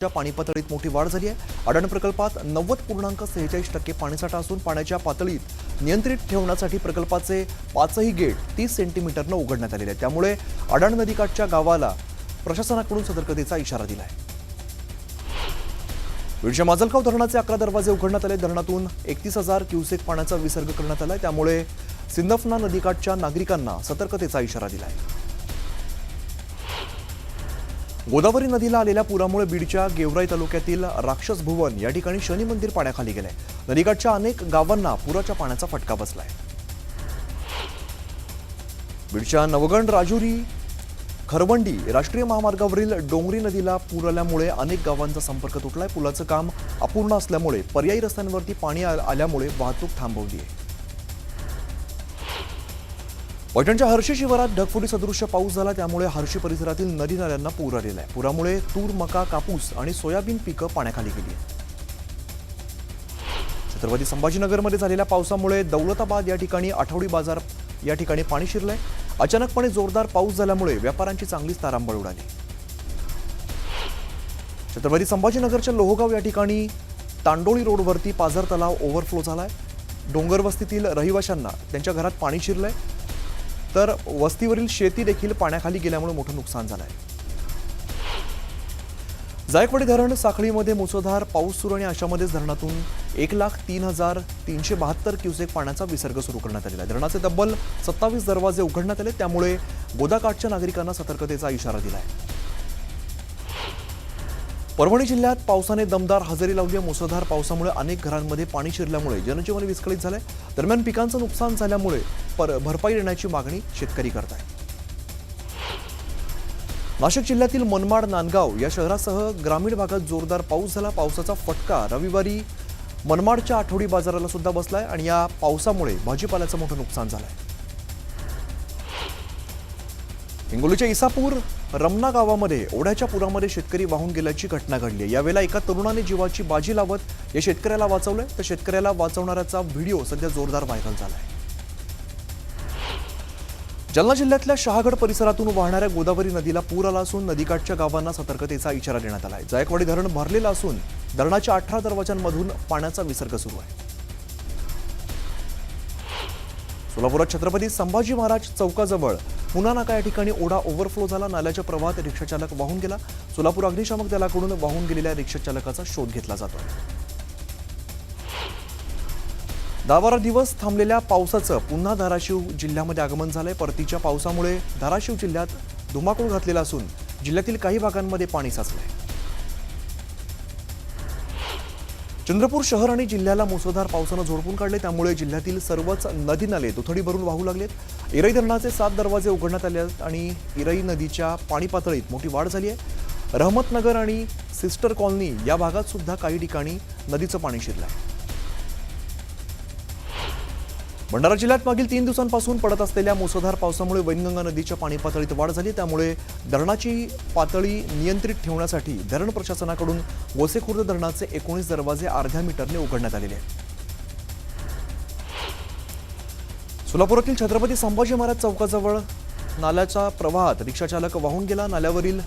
पाणी पातळीत मोठी वाढ झाली आहे। अडाण प्रकल्पात 90.46% पाणीसाठा असून पाण्याच्या पातळीत नियंत्रित ठेवण्यासाठी प्रकल्पाचे 5ही गेट 30 सेंटीमीटरने उघडण्यात आलेले आहेत। त्यामुळे अडाण नदीकाठच्या गावाला प्रशासनाकडून सतर्कतेचा इशारा दिला आहे। बीडच्या माजलगाव धरणाचे 11 दरवाजे उघडण्यात आले। धरणातून 31,000 क्युसेक पाण्याचा विसर्ग करण्यात आला। त्यामुळे सिंदफना नदीकाठच्या नागरिकांना सतर्कतेचा इशारा दिला आहे। गोदावरी नदीला आलेल्या पुरामुळे बीडच्या गेवराई तालुक्यातील राक्षस भुवन या ठिकाणी शनी मंदिर पाण्याखाली गेले। नदीकाठच्या अनेक गावांना पुराच्या पाण्याचा फटका बसलाय। बीडच्या नवगण राजुरी खरवंडी राष्ट्रीय महामार्गावरील डोंगरी नदीला पूर आल्यामुळे अनेक गावांचा संपर्क तुटलाय। पुलाचं काम अपूर्ण असल्यामुळे पर्यायी रस्त्यांवरती पाणी आल्यामुळे वाहतूक थांबवली आहे। पैठणच्या हर्षी शिवारात ढगफुटी सदृश्य पाऊस झाला। त्यामुळे हर्षी परिसरातील नदी नाल्यांना पूर आलेला आहे। पुरामुळे तूर, मका, कापूस आणि सोयाबीन पिकं पाण्याखाली गेली आहेत। छत्रपती संभाजीनगरमध्ये झालेल्या पावसामुळे दौलताबाद या ठिकाणी आठवडी बाजार या ठिकाणी पाणी शिरलंय। अचानकपणे जोरदार पाऊस झाल्यामुळे व्यापाऱ्यांची चांगलीच तारांबळ उडाली। छत्रपती संभाजीनगरच्या लोहगाव या ठिकाणी तांडोळी रोडवरती पाझर तलाव ओव्हरफ्लो झालाय। डोंगर वस्तीतील रहिवाशांना त्यांच्या घरात पाणी शिरलंय, तर वस्तीवरील शेती देखील पाण्याखाली गेल्यामुळे मोठं नुकसान झालंय। जायकवाडी धरण साखळीमध्ये मुसळधार पाऊस सुरू आणि अशामध्येच धरणातून 1,03,372 क्युसेक पाण्याचा विसर्ग सुरू करण्यात आलेला आहे। धरणाचे तब्बल 27 दरवाजे उघडण्यात आले। त्यामुळे गोदाकाठच्या नागरिकांना सतर्कतेचा इशारा दिलाय। परभणी जिल्ह्यात पावसाने दमदार हजेरी लावली आहे। मुसळधार पावसामुळे अनेक घरांमध्ये पाणी शिरल्यामुळे जनजीवन विस्कळीत झालंय। दरम्यान पिकांचं नुकसान झाल्यामुळे भरपाई देण्याची मागणी शेतकरी करत आहेत। नाशिक जिल्ह्यातील मनमाड, नांदगाव या शहरासह ग्रामीण भागात जोरदार पाऊस झाला। पावसाचा फटका रविवारी मनमाडच्या आठवडी बाजाराला सुद्धा बसलाय आणि या पावसामुळे भाजीपाल्याचं मोठं नुकसान झालंय। हिंगोलीच्या इसापूर रमना गावामध्ये ओढ्याच्या पुरामध्ये शेतकरी वाहून गेल्याची घटना घडली आहे। यावेळेला एका तरुणाने जीवाची बाजी लावत या शेतकऱ्याला वाचवलंय, तर शेतकऱ्याला वाचवणाऱ्याचा व्हिडिओ सध्या जोरदार व्हायरल झालाय। जालना जिल्ह्यातल्या शहागड परिसरातून वाहणाऱ्या गोदावरी नदीला पूर आला असून नदीकाठच्या गावांना सतर्कतेचा इशारा देण्यात आलाय। जायकवाडी धरण भरलेलं असून धरणाच्या 18 दरवाजांमधून पाण्याचा विसर्ग सुरू आहे। सोलापुरात छत्रपती संभाजी महाराज चौकाजवळ पुन्हा नाका या ठिकाणी ओढा ओव्हरफ्लो झाला। नाल्याच्या प्रवाहात रिक्षाचालक वाहून गेला। सोलापूर अग्निशामक दलाकडून वाहून गेलेल्या रिक्षाचालकाचा शोध घेतला जातोय। 10-12 दिवस थांबलेल्या पावसाचं पुन्हा धाराशिव जिल्ह्यामध्ये आगमन झालंय। परतीच्या पावसामुळे धाराशिव जिल्ह्यात धुमाकूळ घातलेला असून जिल्ह्यातील काही भागांमध्ये पाणी साचलंय। चंद्रपूर शहर आणि जिल्ह्याला मुसळधार पावसानं झोडपून काढले। त्यामुळे जिल्ह्यातील सर्वच नदी नाले दुथडी भरून वाहू लागलेत। इराई धरणाचे 7 दरवाजे उघडण्यात आले आहेत आणि इराई नदीच्या पाणी पातळीत मोठी वाढ झाली आहे। रहमतनगर आणि सिस्टर कॉलनी या भागात सुद्धा काही ठिकाणी नदीचं पाणी शिरलंय। भंडारा जिल्ह्यात मागील 3 दिवसांपासून पडत असलेल्या मुसळधार पावसामुळे वैनगंगा नदीच्या पाणी पातळीत वाढ झाली। त्यामुळे धरणाची पातळी नियंत्रित ठेवण्यासाठी धरण प्रशासनाकडून गोसेखुर्द धरणाचे 19 दरवाजे अर्ध्या मीटरने उघडण्यात आलेले आहेत। सोलापुरातील छत्रपती संभाजी महाराज चौकाजवळ नाल्याच्या प्रवाहात रिक्षाचालक वाहून गेला। नाल्यावरील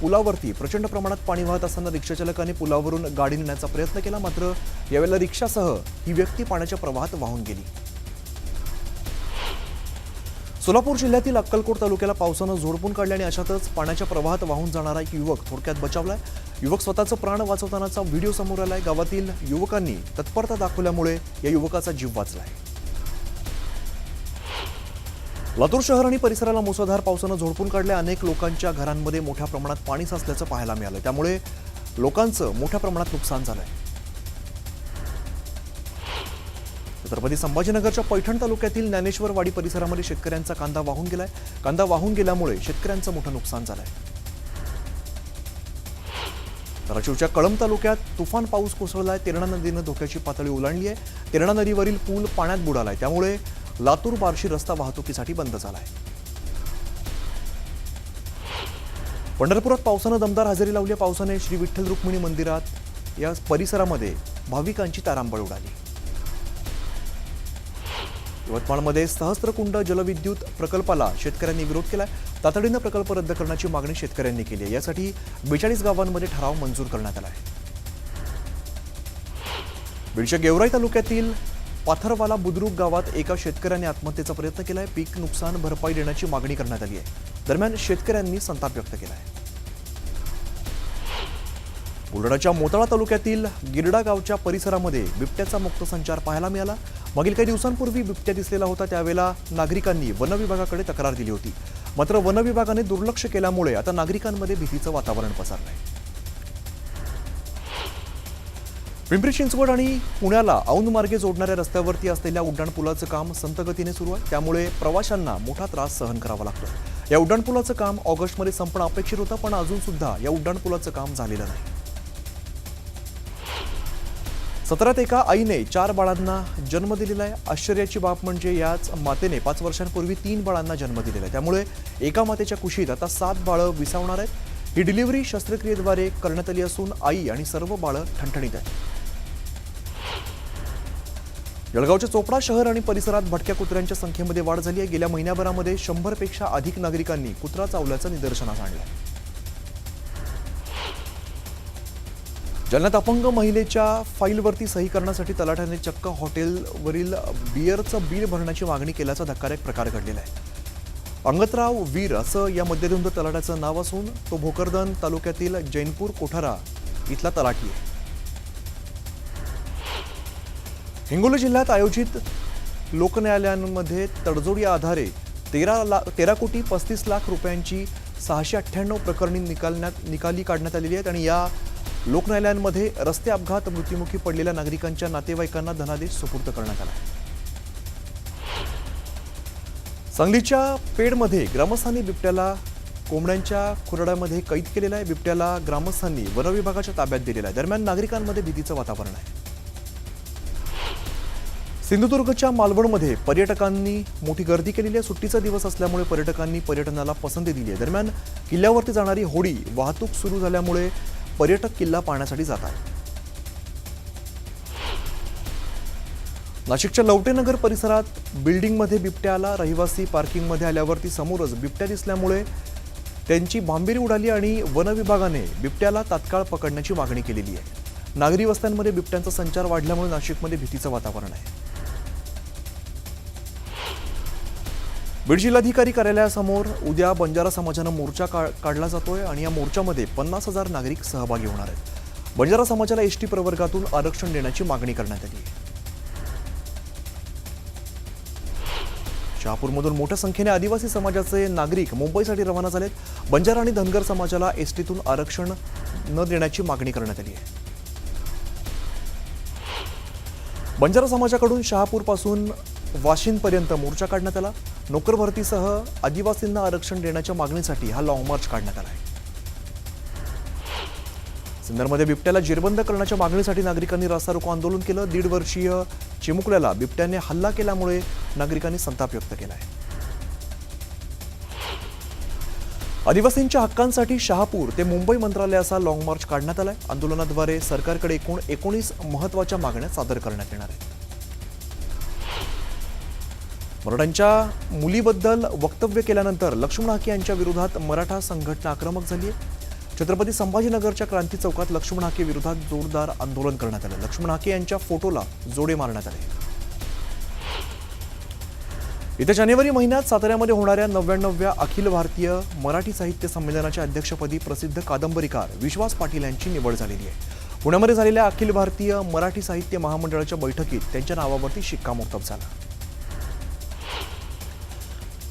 पुलावरती प्रचंड प्रमाणात पाणी वाहत असताना रिक्षाचालकाने पुलावरून गाडी नेण्याचा प्रयत्न केला, मात्र यावेळेला रिक्षासह ही व्यक्ती पाण्याच्या प्रवाहात वाहून गेली। सोलापूर जिल्ह्यातील अक्कलकोट तालुक्याला पावसानं झोडपून काढले आणि अशातच पाण्याच्या प्रवाहात वाहून जाणारा एक युवक थोडक्यात बचावलाय। युवक स्वतःचं प्राण वाचवतानाचा व्हिडिओ समोर आलाय। गावातील युवकांनी तत्परता दाखवल्यामुळे या युवकाचा जीव वाचलाय। लातूर शहर आणि परिसराला मुसळधार पावसानं झोडपून काढले। अनेक लोकांच्या घरांमध्ये मोठ्या प्रमाणात पाणी साचल्याचं पाहायला मिळालं। त्यामुळे लोकांचं मोठ्या प्रमाणात नुकसान झालंय। छत्रपती संभाजीनगरच्या पैठण तालुक्यातील ज्ञानेश्वरवाडी परिसरामध्ये शेतकऱ्यांचा कांदा वाहून गेलाय। कांदा वाहून गेल्यामुळे शेतकऱ्यांचं मोठं नुकसान झालंय। धाराशिवच्या कळंब तालुक्यात तुफान पाऊस कोसळलाय। तेरणा नदीनं धोक्याची पातळी ओलांडली आहे। तेरणा नदीवरील पूल पाण्यात बुडालाय। त्यामुळे लातूर बार्शी रस्ता वाहतुकीसाठी बंद झालाय। पंढरपुरात पावसानं दमदार हजेरी लावली आहे। पावसाने श्री विठ्ठल रुक्मिणी मंदिरात या परिसरामध्ये भाविकांची तारांबळ उडाली। यवतमाळमध्ये सहस्त्रकुंड जलविद्युत प्रकल्पाला शेतकऱ्यांनी विरोध केलाय. तातडीनं प्रकल्प रद्द करण्याची मागणी शेतकऱ्यांनी केली आहे. यासाठी 42 गावांमध्ये ठराव मंजूर करण्यात आला आहे. बीडच्या गेवराई तालुक्यातील पाथरवाला बुद्रुक गावात एका शेतकऱ्याने आत्महत्येचा प्रयत्न केलाय. पीक नुकसान भरपाई देण्याची मागणी करण्यात आली आहे. दरम्यान शेतकऱ्यांनी संताप व्यक्त केला आहे. बुलढाण्याच्या मोताळा तालुक्यातील गिरडा गावच्या परिसरामध्ये बिबट्याचा मुक्त संचार पाहायला मिळाला. मागील काही दिवसांपूर्वी बिबट्या दिसलेला होता. त्यावेळेला नागरिकांनी वनविभागाकडे तक्रार दिली होती. मात्र वनविभागाने दुर्लक्ष केल्यामुळे आता नागरिकांमध्ये भीतीचं वातावरण पसरलंय. पिंपरी चिंचवड आणि पुण्याला औंध मार्गे जोडणाऱ्या रस्त्यावरती असलेल्या उड्डाणपुलाचं काम संत गतीने सुरू आहे. त्यामुळे प्रवाशांना मोठा त्रास सहन करावा लागतो. या उड्डाणपुलाचं काम ऑगस्टमध्ये संपणं अपेक्षित होतं, पण अजून सुद्धा या उड्डाणपुलाचं काम झालेलं नाही. सतरात एका आईने 4 बाळांना जन्म दिलेला आहे. आश्चर्याची बाब म्हणजे याच मातेने 5 वर्षांपूर्वी 3 बाळांना जन्म दिलेला आहे. त्यामुळे एका मातेच्या कुशीत आता 7 बाळं विसावणार आहेत. ही डिलिव्हरी शस्त्रक्रियेद्वारे करण्यात आली असून आई आणि सर्व बाळं ठणठणीत आहेत. जळगावच्या चोपडा शहर आणि परिसरात भटक्या कुत्र्यांच्या संख्येमध्ये वाढ झाली आहे. गेल्या महिन्याभरामध्ये 100 पेक्षा अधिक नागरिकांनी कुत्रा चावल्याचं निदर्शनास आणलं. जालन्यात अपंग महिलेच्या फाईलवरती सही करण्यासाठी तलाठ्याने चक्क हॉटेलवरील बिअरचं बिल भरण्याची मागणी केल्याचा धक्कादायक प्रकार घडलेला आहे. अंगतराव वीर असं या मध्यधुंद तलाठ्याचं नाव असून तो भोकरदन तालुक्यातील जैनपूर कोठारा इथला तलाठी आहे. हिंगोली जिल्ह्यात आयोजित लोकन्यायालयांमध्ये तडजोडी आधारे 13 कोटी 35 लाख रुपयांची 698 प्रकरणी निकाली काढण्यात आलेली आहेत. आणि या लोकन्यायालयांमध्ये रस्ते अपघात मृत्युमुखी पडलेल्या नागरिकांच्या नातेवाईकांना धनादेश सुपूर्द करण्यात आला. सांगलीच्या पेडमध्ये ग्रामस्थांनी बिबट्याला कोंबड्यांच्या खुराड्यामध्ये कैद केलेला आहे. बिबट्याला ग्रामस्थांनी वनविभागाच्या ताब्यात दिलेला आहे. दरम्यान नागरिकांमध्ये भीतीचं वातावरण आहे. सिंधुदुर्गच्या मालवणमध्ये पर्यटकांनी मोठी गर्दी केलेली आहे. सुट्टीचा दिवस असल्यामुळे पर्यटकांनी पर्यटनाला पसंती दिली आहे. दरम्यान किल्ल्यावरती जाणारी होडी वाहतूक सुरू झाल्यामुळे पर्यटक किल्ला पाहण्यासाठी जात आहेत. नाशिकच्या लवटेनगर परिसरात बिल्डिंगमध्ये बिबट्या आला. रहिवासी पार्किंगमध्ये आल्यावरती समोरच बिबट्या दिसल्यामुळे त्यांची भांबीरी उडाली आणि वनविभागाने बिबट्याला तात्काळ पकडण्याची मागणी केलेली आहे. नागरी वस्त्यांमध्ये बिबट्यांचा संचार वाढल्यामुळे नाशिकमध्ये भीतीचं वातावरण आहे. बीड जिल्हाधिकारी कार्यालयासमोर उद्या बंजारा समाजानं मोर्चा काढला जातोय आणि या मोर्चामध्ये 50,000 नागरिक सहभागी होणार आहेत. बंजारा समाजाला एसटी प्रवर्गातून आरक्षण देण्याची मागणी करण्यात आली आहे. शहापूरमधून मोठ्या संख्येने आदिवासी समाजाचे नागरिक मुंबईसाठी रवाना झालेत. बंजारा आणि धनगर समाजाला एसटीतून आरक्षण न देण्याची मागणी करण्यात आली आहे. बंजारा समाजाकडून शहापूरपासून वाशिंदपर्यंत मोर्चा काढण्यात आला. नोकर भरतीसह आदिवासींना आरक्षण देण्याच्या मागणीसाठी हा लॉंग मार्च काढण्यात आला आहे. सिन्नरमध्ये बिबट्याला जेरबंद करण्याच्या मागणीसाठी नागरिकांनी रास्तारोको आंदोलन केलं. 1.5 वर्षीय चिमुकल्याला बिबट्याने हल्ला केल्यामुळे नागरिकांनी संताप व्यक्त केला आहे. आदिवासींच्या हक्कांसाठी शहापूर ते मुंबई मंत्रालयाचा लॉंग मार्च काढण्यात आलाय. आंदोलनाद्वारे सरकारकडे एकूण 19 महत्त्वाच्या मागण्या सादर करण्यात येणार आहेत. मराठ्यांच्या मुलीबद्दल वक्तव्य केल्यानंतर लक्ष्मण हाके यांच्या विरोधात मराठा संघटना आक्रमक झाली आहे. छत्रपती संभाजीनगरच्या क्रांती चौकात लक्ष्मण हाके विरोधात जोरदार आंदोलन करण्यात आलं. लक्ष्मण हाके यांच्या फोटोला जोडे मारण्यात आले. येत्या जानेवारी महिन्यात साताऱ्यामध्ये होणाऱ्या 99व्या अखिल भारतीय मराठी साहित्य संमेलनाच्या अध्यक्षपदी प्रसिद्ध कादंबरीकार विश्वास पाटील यांची निवड झालेली आहे. पुण्यामध्ये झालेल्या अखिल भारतीय मराठी साहित्य महामंडळाच्या बैठकीत त्यांच्या नावावरती शिक्कामोर्तब झाला.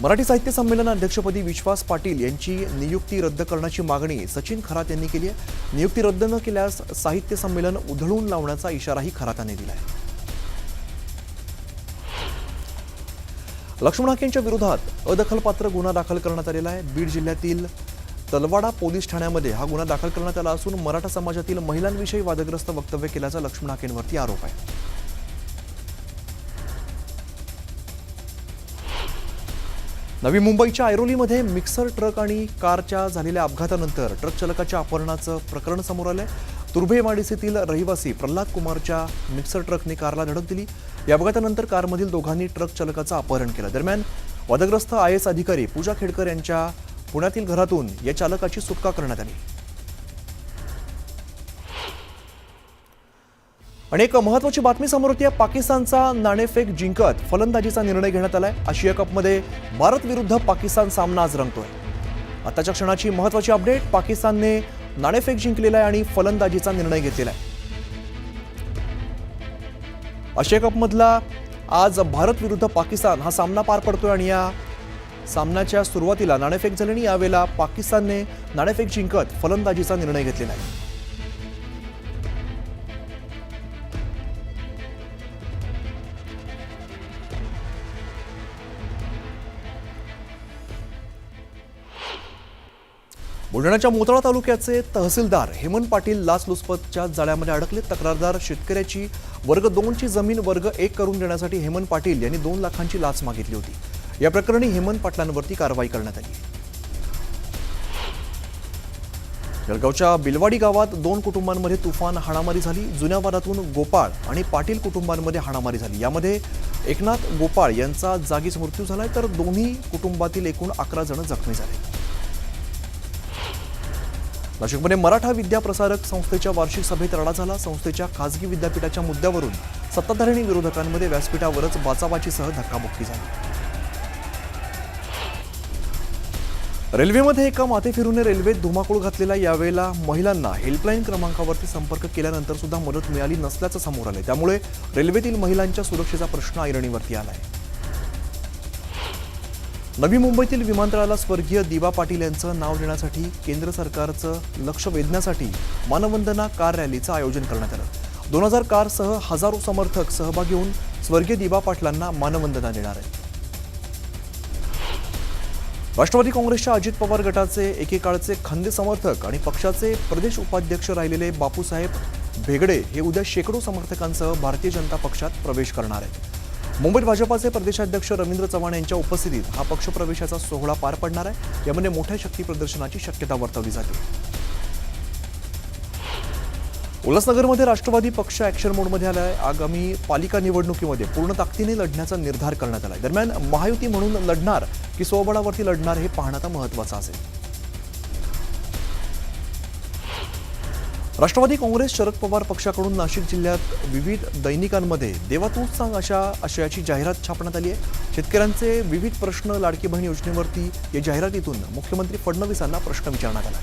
मराठी साहित्य संमेलन अध्यक्षपदी विश्वास पाटील यांची नियुक्ती रद्द करण्याची मागणी सचिन खरात यांनी केली आहे. नियुक्ती रद्द न केल्यास साहित्य संमेलन उधळून लावण्याचा इशाराही खरातांनी दिला आहे. लक्ष्मण हाके यांच्या विरोधात अदखलपात्र गुन्हा दाखल करण्यात आलेला आहे. बीड जिल्ह्यातील तलवाडा पोलीस ठाण्यामध्ये हा गुन्हा दाखल करण्यात आला असून मराठा समाजातील महिलांविषयी वादग्रस्त वक्तव्य केल्याचा लक्ष्मण हाकेंवरती आरोप आहे. नवी मुंबईच्या ऐरोलीमध्ये मिक्सर ट्रक आणि कारच्या झालेल्या अपघातानंतर ट्रक चालकाच्या अपहरणाचं प्रकरण समोर आलंय. तुर्भे एमआयडीसीतील रहिवासी प्रल्हाद कुमारच्या मिक्सर ट्रकने कारला धडक दिली। या अपघातानंतर कारमधील दोघांनी ट्रक चालकाचं अपहरण केलं। दरम्यान वादग्रस्त IAS अधिकारी पूजा खेडकर यांच्या पुण्यातील घरातून या चालकाची सुटका करण्यात आली। आणि एक महत्त्वाची बातमी समोर येते। पाकिस्तानचा नाणेफेक जिंकत फलंदाजीचा निर्णय घेण्यात आलाय। आशिया कपमध्ये भारत विरुद्ध पाकिस्तान सामना आज रंगतोय। आताच्या क्षणाची महत्त्वाची अपडेट, पाकिस्तानने नाणेफेक जिंकलेला आहे आणि फलंदाजीचा निर्णय घेतलेला आहे। आशिया कपमधला आज भारत विरुद्ध पाकिस्तान हा सामना पार पडतोय आणि या सामन्याच्या सुरुवातीला नाणेफेक झाली आणि यावेळेला पाकिस्तानने नाणेफेक जिंकत फलंदाजीचा निर्णय घेतलेला आहे। बुलढाण्याच्या मोताळा तालुक्याचे तहसीलदार हेमंत पाटील लाचलुचपतच्या जाळ्यामध्ये अडकले। तक्रारदार शेतकऱ्याची वर्ग 2 ची जमीन वर्ग 1 करून देण्यासाठी हेमंत पाटील यांनी 2 लाखांची लाच मागितली होती। या प्रकरणी हेमंत पाटलांवरती कारवाई करण्यात आली। जळगावच्या बिलवाडी गावात 2 कुटुंबांमध्ये तुफान हाणामारी झाली। जुन्या वादातून गोपाळ आणि पाटील कुटुंबांमध्ये हाणामारी झाली। यामध्ये एकनाथ गोपाळ यांचा जागीच मृत्यू झालाय, तर दोन्ही कुटुंबातील एकूण 11 जण जखमी झाले। नाशिकमध्ये मराठा विद्याप्रसारक संस्थेच्या वार्षिक सभेत राडा झाला। संस्थेच्या खासगी विद्यापीठाच्या मुद्द्यावरून सत्ताधारी विरोधकांमध्ये व्यासपीठावरच बाचाबाचीसह धक्काबुक्की झाली। रेल्वेमध्ये एका माथेफिरूने रेल्वेत धुमाकूळ घातलेला। यावेळेला महिलांना हेल्पलाईन क्रमांकावरती संपर्क केल्यानंतर सुद्धा मदत मिळाली नसल्याचं समोर आलंय। त्यामुळे रेल्वेतील महिलांच्या सुरक्षेचा प्रश्न ऐरणीवरती आलाय। नवी मुंबईतील विमानतळाला स्वर्गीय दिवा पाटील यांचं नाव देण्यासाठी केंद्र सरकारचं लक्ष वेधण्यासाठी मानवंदना कार रॅलीचं आयोजन करण्यात आलं। 2000 कारसह हजारो समर्थक सहभागी होऊन स्वर्गीय दिवा पाटलांना मानवंदना देणार आहेत। राष्ट्रवादी काँग्रेसच्या अजित पवार गटाचे एकेकाळचे खंदे समर्थक आणि पक्षाचे प्रदेश उपाध्यक्ष राहिलेले बापूसाहेब भेगडे हे उद्या शेकडो समर्थकांसह भारतीय जनता पक्षात प्रवेश करणार आहेत। मुंबईत भाजपाचे प्रदेशाध्यक्ष रवींद्र चव्हाण यांच्या उपस्थितीत हा पक्षप्रवेशाचा सोहळा पार पडणार आहे। यामध्ये मोठ्या शक्ती प्रदर्शनाची शक्यता वर्तवली जाते। उल्हासनगरमध्ये राष्ट्रवादी पक्ष ॲक्शन मोडमध्ये आला आहे। आगामी पालिका निवडणुकीमध्ये पूर्ण ताकदीने लढण्याचा निर्धार करण्यात आला आहे। दरम्यान महायुती म्हणून लढणार की स्वबळावरती लढणार हे पाहणं आता महत्त्वाचं असेल। राष्ट्रवादी काँग्रेस शरद पवार पक्षाकडून नाशिक जिल्ह्यात विविध दैनिकांमध्ये देवा तूच सांग अशा आशयाची जाहिरात छापण्यात आली आहे। शेतकऱ्यांचे विविध प्रश्न, लाडकी बहीण योजनेवरती या जाहिरातीतून मुख्यमंत्री फडणवीसांना प्रश्न विचारण्यात आला।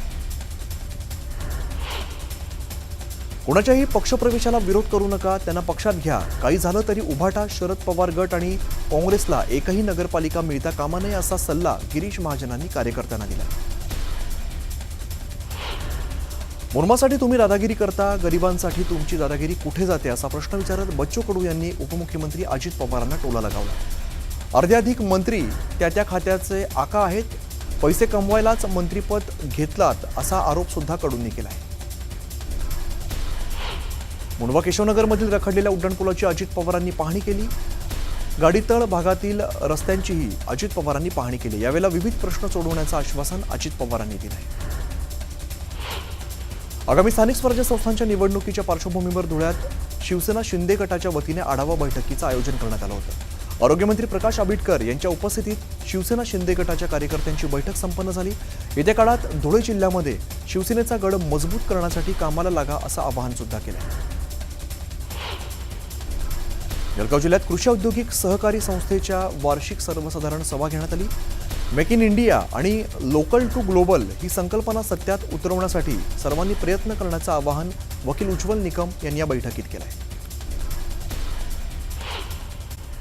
कोणाच्याही पक्षप्रवेशाला विरोध करू नका, त्यांना पक्षात घ्या, काही झालं तरी उभाटा शरद पवार गट आणि काँग्रेसला एकही नगरपालिका मिळता कामा नये असा सल्ला गिरीश महाजनांनी कार्यकर्त्यांना दिला। मुर्मासाठी तुम्ही दादागिरी करता, गरिबांसाठी तुमची दादागिरी कुठे जाते असा प्रश्न विचारत बच्चू कडू यांनी उपमुख्यमंत्री अजित पवारांना टोला लगावला। अर्ध्याधिक मंत्री त्या खात्याचे आका आहेत, पैसे कमवायलाच मंत्रीपद घेतलात असा आरोप सुद्धा कडूंनी केलाय। मुंडवा केशवनगरमधील रखडलेल्या उड्डाणपुलाची अजित पवारांनी पाहणी केली। गाडीतळ भागातील रस्त्यांचीही अजित पवारांनी पाहणी केली। यावेळेला विविध प्रश्न सोडवण्याचं आश्वासन अजित पवारांनी दिलं आहे। आगामी स्थानिक स्वराज्य संस्थांच्या निवडणुकीच्या पार्श्वभूमीवर धुळ्यात शिवसेना शिंदे गटाच्या वतीने आढावा बैठकीचं आयोजन करण्यात आलं होतं। आरोग्यमंत्री प्रकाश आंबेडकर यांच्या उपस्थितीत शिवसेना शिंदे गटाच्या कार्यकर्त्यांची बैठक संपन्न झाली। येत्या काळात धुळे जिल्ह्यामध्ये शिवसेनेचा गड मजबूत करण्यासाठी कामाला लागा असं आवाहन सुद्धा केलं। जळगाव जिल्ह्यात कृषी औद्योगिक सहकारी संस्थेच्या वार्षिक सर्वसाधारण सभा घेण्यात आली। मेक इन इंडिया आणि लोकल टू ग्लोबल ही संकल्पना सत्यात उतरवण्यासाठी सर्वांनी प्रयत्न करण्याचं आवाहन वकील उज्ज्वल निकम यांनी या बैठकीत केलं आहे।